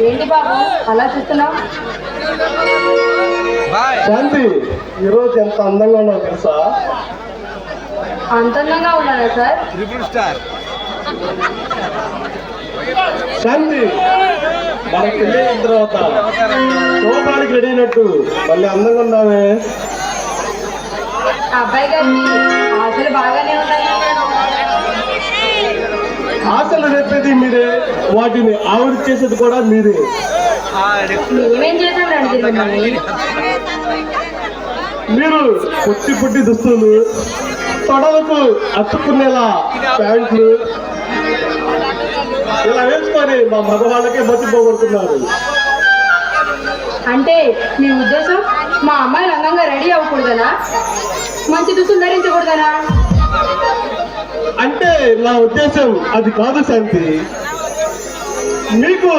ఏంటి బాబు అలా చూస్తున్నావు?
శాంతి, ఈరోజు ఎంత అందంగా ఉన్నావు తెలుసా?
అంత అందంగా ఉన్నారా సార్?
శాంతి, మన పెళ్ళి అయిన తర్వాత చూడటానికి రెడీ అయినట్టు మళ్ళీ అందంగా ఉన్నావే.
అబ్బాయి గారికి ఆశలు బాగానే ఉన్నాయి.
ఆశలు చెప్పేది మీరే, వాటిని ఆవిడ చేసేది కూడా మీరే.
మేమేం చేసాం రండి మిమ్మల్ని?
మీరు పుట్టి పుట్టి దుస్తులు, తొడలకు అతుక్కునేలా ప్యాంట్లు ఇలా వేసుకొని మా మగవాళ్ళకే మర్చిపోగొడుతున్నారు.
అంటే మీ ఉద్దేశం మా అమ్మాయిలు అందంగా రెడీ అవ్వకూడదనా? మంచి దుస్తులు ధరించకూడదనా?
అంటే నా ఉద్దేశం అది కాదు శాంతి. మీకు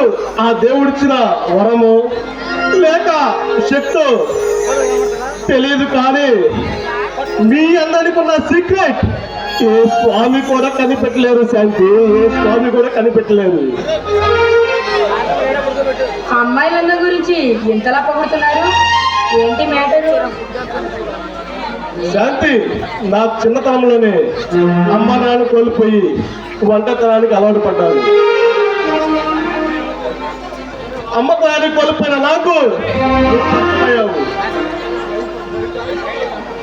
ఆ దేవుడిచ్చిన వరము లేక శక్తో తెలియదు, కానీ మీ అందరికి ఉన్న సీక్రెట్ ఏ స్వామి కూడా కనిపెట్టలేరు శాంతి. ఏ స్వామి కూడా కనిపెట్టలేరు.
అమ్మాయిలందరి గురించి ఎంతలా పొగుడుతున్నారు? ఏంటి మ్యాటర్?
శాంతి, నా చిన్నతనంలోనే అమ్మ నాన్న కోల్పోయి వంటతనానికి అలవాటు పడ్డారు. అమ్మతనాన్ని కోల్పోయిన నాకు గుర్తొస్తున్నావు.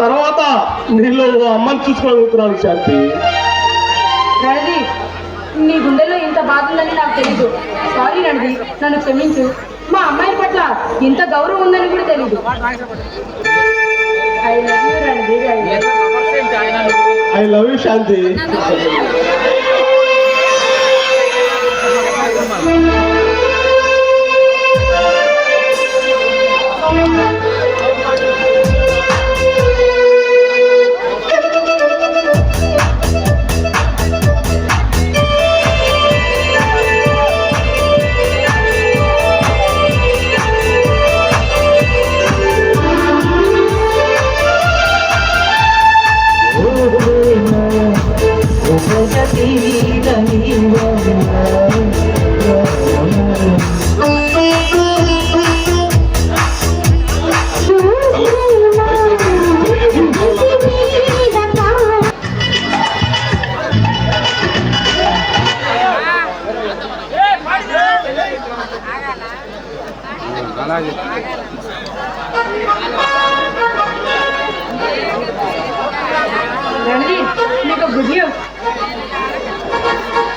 తర్వాత నీళ్ళు అమ్మని చూసుకోగలుగుతున్నాను శాంతి.
రణదీప్, నీ గుండెల్లో ఇంత బాధ ఉందని నాకు తెలీదు. సారీ రణదీప్, నన్ను క్షమించు. మా అమ్మాయి పట్ల ఇంత గౌరవం ఉందని కూడా తెలీదు. I love you Randeep.
I love you Shanti.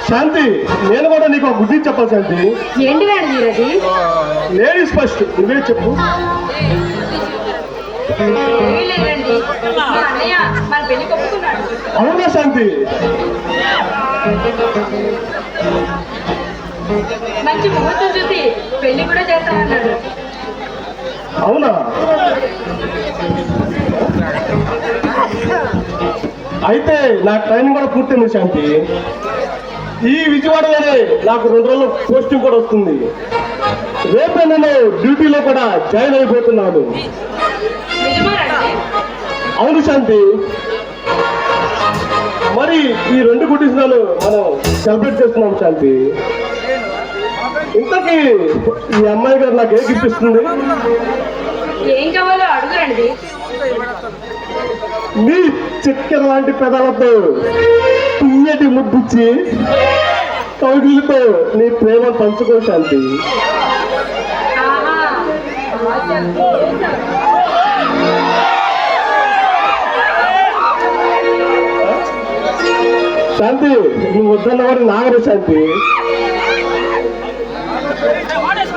Shanti, నేను కూడా నీకు ఒక గుడ్డి చెప్పాలి శాంతి.
ఏంటి రణదీప్ అది?
లేడీస్ ఫస్ట్, నువ్వే చెప్పు.
లేదండి, మా అన్నయ్య మన పెళ్లి కొప్పుకున్నాడు.
అవునా శాంతి?
మంచి ముహూర్తం చూసి పెళ్లి కూడా చేస్తానన్నాడు.
అవునా? అయితే నా ట్రైనింగ్ కూడా పూర్తయింది శాంతి. ఈ విజయవాడలోనే నాకు 2 రోజులు పోస్టింగ్ కూడా వస్తుంది. రేపే నేను డ్యూటీలో కూడా జాయిన్ అయిపోతున్నాను.
నిజమా రణదీప్?
అవును శాంతి. మరి ఈ 2 గుడ్డిస్నాలు మనం సెలబ్రేట్ చేస్తున్నాం శాంతి. ఇంతకీ ఈ అమ్మాయి గారు నాకు ఏ గిఫ్ట్ ఇస్తుంది?
ఏం కావాలో అడుగు రణదీప్.
నీ చక్కెర లాంటి పెదాలతో పుయ్యటి ముద్దిచ్చి కౌగిలితో నీ ప్రేమ పంచుకో శాంతి. శాంతి, నువ్వు వద్దన్న కూడా నాగరు శాంతి.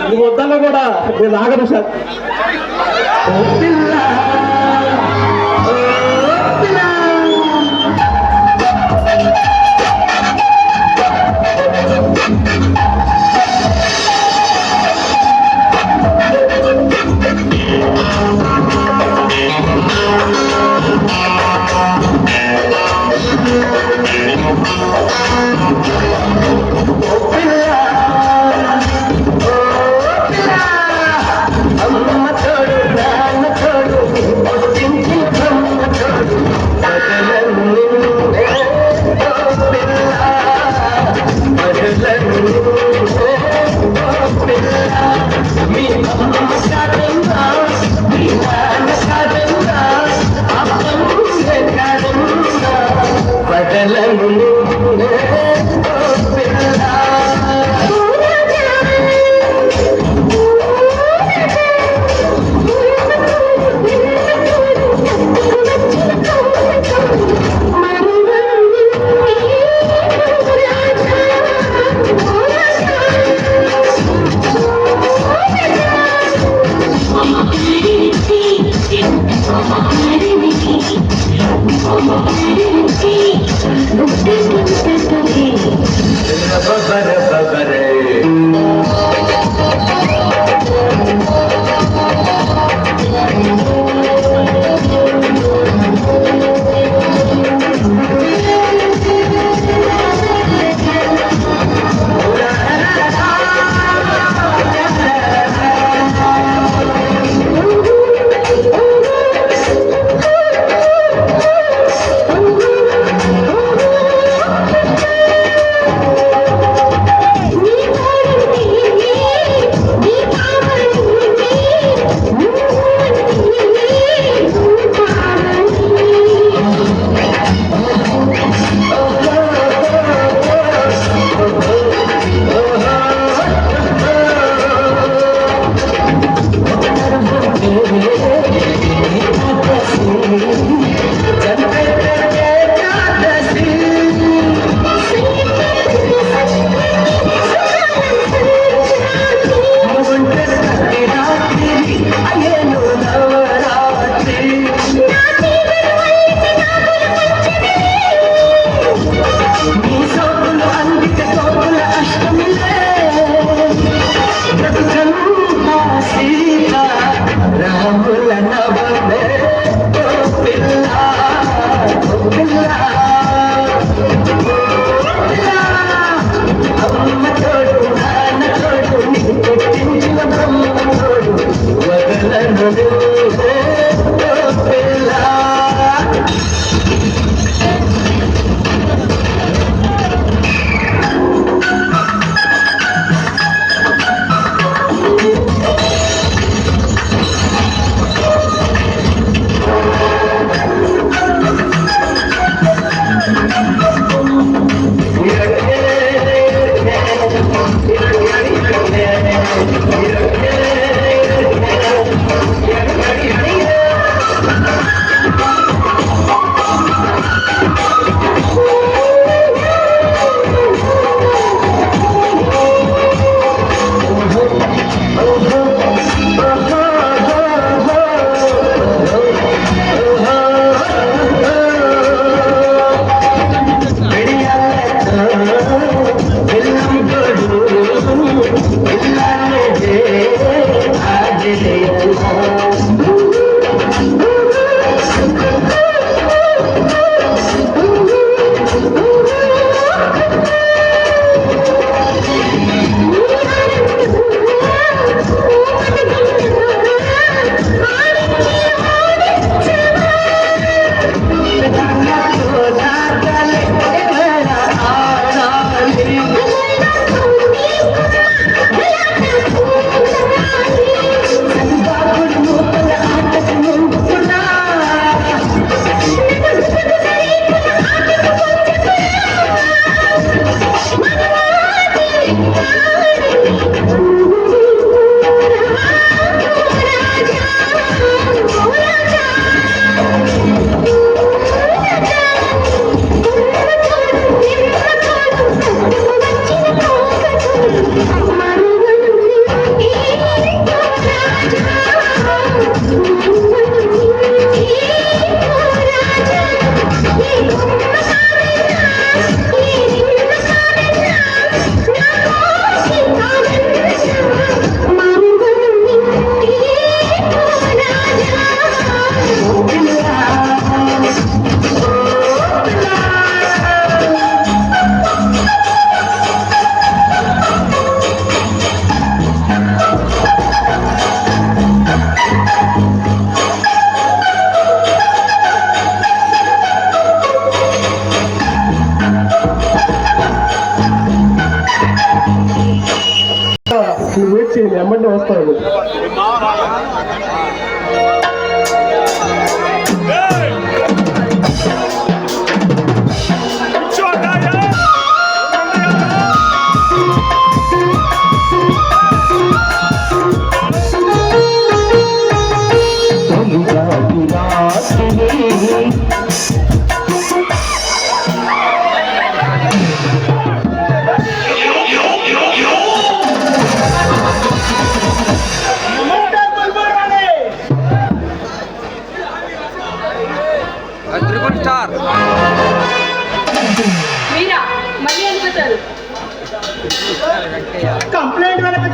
నువ్వు వద్దన్న కూడా నేను ఆగను శాంతి.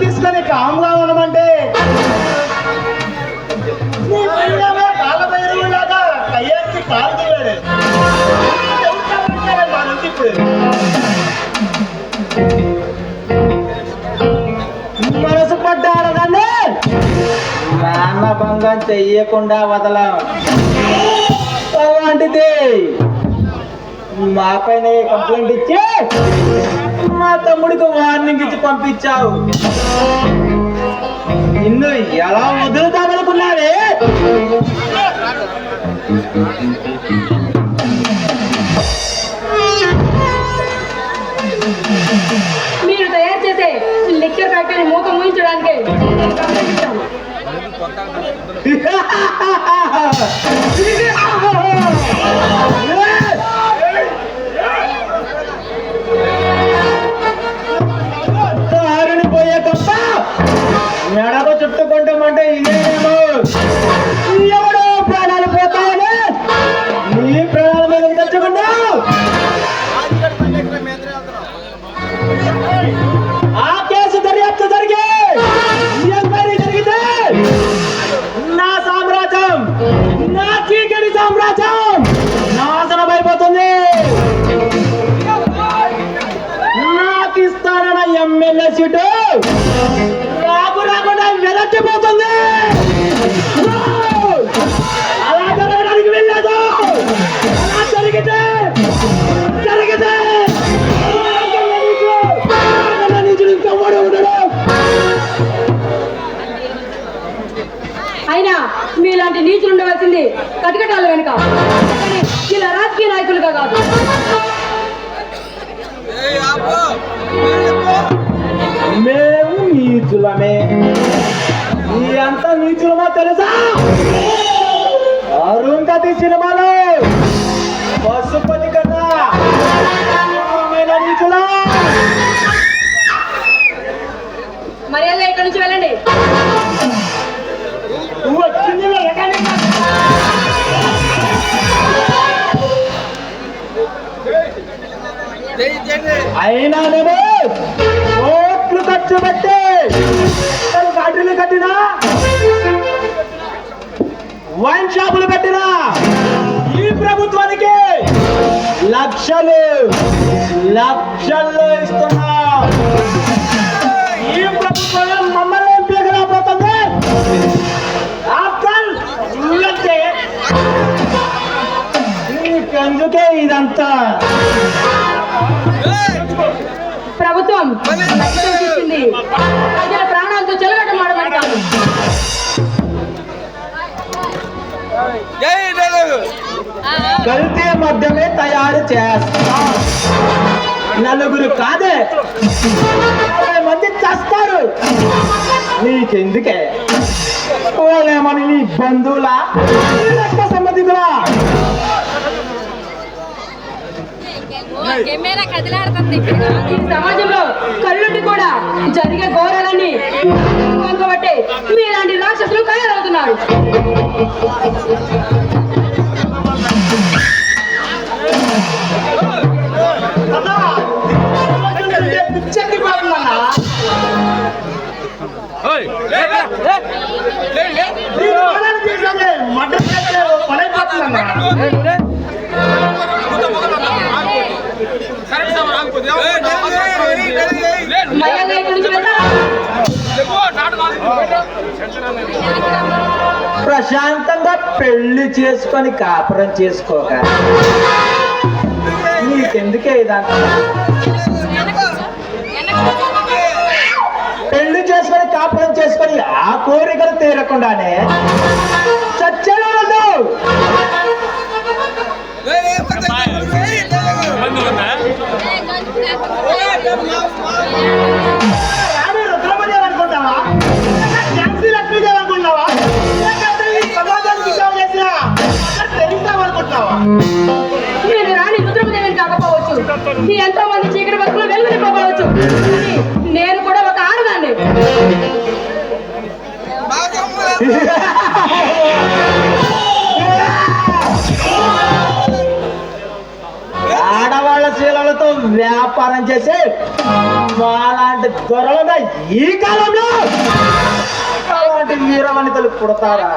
తీసుకొని కామ్గా ఉండమంటే నీ పిల్లమే కాళ్ళ బైరులాగా కయ్యానికి కాలు దిగాడు. మా నుంచి ఇప్పుడు మనసు పడ్డారు కానీ నాన్న భంగం చెయ్యకుండా వదలం. అలాంటిది మా పైన కంప్లైంట్ ఇచ్చి మా తమ్ముడికి వార్నింగ్ ఇచ్చి పంపించావు. నిన్ను ఎలా వదులుతామనుకున్నావే?
మీరు తయారు చేసే లిక్కర్ ఫ్యాక్టరీ మూత ముగించడానికి నేను కంప్లైంట్ ఇచ్చాను.
కారుని పోయే తప్ప మెడకు చుట్టుకుంటామంటే ఇదేమో ఎవడో ప్రాణాలు పోతాయని నీ ప్రాణాల మీద తెచ్చుకున్నా. ఆ కేసు దర్యాప్తు జరిగి ఎంక్వైరీ జరిగితే నా సామ్రాజ్యం, నా చీకటి సామ్రాజ్యం నాశనం అయిపోతుంది. నాకు ఇస్తానన్న ఎమ్మెల్యే సీటు నాకు రాకుండా వెనక్కిపోతుంది. అలా జరగడానికి వెళ్ళలేదు. అలా జరిగితే ఇంకెవ్వడు ఉండడు.
అయినా మీలాంటి నీచులు ఉండవలసింది కటకటాలు వెనుక, కానీ ఇలా రాజకీయ నాయకులుగా కాదు.
మేము నీచులమే. ఈ అంత నీచులమో తెలుసా? అరుంధతి సినిమాలో పశుపతి కన్నా నీచులమైన నీచులా.
మర్యాద ఇక్కడి నుంచి వెళ్ళండి.
వచ్చింది ఎక్కడి అయినానేమో కోట్లు ఖర్చు పెట్టి ఫ్యాక్టరీలు కట్టినా, వైన్ షాపులు పెట్టినా ఈ ప్రభుత్వానికి లక్షలు లక్షల్లో ఇస్తున్నా. ఈ ప్రభుత్వం మమ్మల్ని పీకలేకపోతుంది. ఆఫ్టర్ అందుకే ఇదంతా.
ప్రభుత్వం ఇచ్చింది ప్రజల ప్రాణాలతో చెలగట మాడమని కాదు.
కల్తీ మద్యమే తయారు చేస్తా. నలుగురు కాదే 50 మంది చేస్తారు. నీకెందుకే? వాళ్ళేమని నీ బంధువులా, రక్త సంబంధితులా?
ఈ సమాజంలో కళ్ళుండి కూడా జరిగే ఘోరాలన్నీ కాబట్టి మీలాంటి రాక్షసులు తయారవుతున్నారు.
ప్రశాంతంగా పెళ్లి చేసుకొని కాపురం చేసుకోక నీకెందుకే ఇదంతా? పెళ్లి చేసుకొని కాపురం చేసుకొని ఆ కోరికలు తీరకుండానే చచ్చేలా రుద్రమదేవి అనుకుంటావా? లక్ష్మీదేవి అనుకుంటున్నావా? సమాజానికి సేవ చేసిన తెలుస్తావనుకుంటున్నావా?
నేను రాణి రుద్రమదేవిని కాకపోవచ్చు, నీ ఎంతో మంది చీకటి బతుకులు వెలుగునిపోవచ్చు, నేను కూడా ఒక ఆడదాన్ని.
వ్యాపారం చేసి మాలాంటి దొరలుగా ఈ కాలంలో అలాంటి వీరవనితలు పుడతారా?